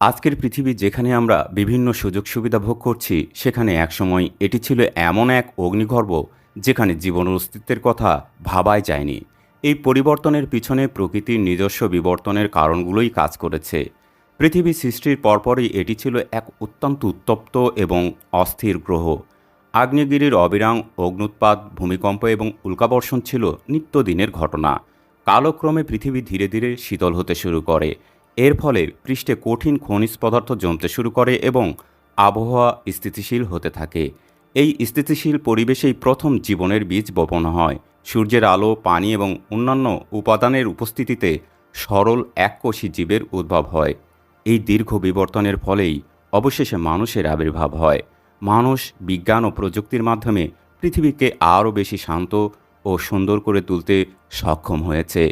আজকের পৃথিবী যেখানে আমরা বিভিন্ন সুযোগ সুবিধা ভোগ করছি, সেখানে একসময় এটি ছিল এমন এক অগ্নিগর্ভ যেখানে জীবনের অস্তিত্বের কথা ভাবাই যায়নি। এই পরিবর্তনের পিছনে প্রকৃতির নিজস্ব বিবর্তনের কারণগুলোই কাজ করেছে। পৃথিবী সৃষ্টির পরপরই এটি ছিল এক অত্যন্ত উত্তপ্ত এবং অস্থির গ্রহ। আগ্নেয়গিরির অবিরাম অগ্নুৎপাত, ভূমিকম্প এবং উল্কাবর্ষণ ছিল নিত্যদিনের ঘটনা। কালক্রমে পৃথিবী ধীরে ধীরে শীতল হতে শুরু করে। এর ফলে পৃষ্ঠে কঠিন খনিজ পদার্থ জমতে শুরু করে এবং আবহাওয়া স্থিতিশীল হতে থাকে। এই স্থিতিশীল পরিবেশেই প্রথম জীবনের বীজ বপন হয়। সূর্যের আলো, পানি এবং অন্যান্য উপাদানের উপস্থিতিতে সরল এককোষী জীবের উদ্ভব হয়। এই দীর্ঘ বিবর্তনের ফলেই অবশেষে মানুষের আবির্ভাব হয়। মানুষ বিজ্ঞান ও প্রযুক্তির মাধ্যমে পৃথিবীকে আরও বেশি শান্ত ও সুন্দর করে তুলতে সক্ষম হয়েছে।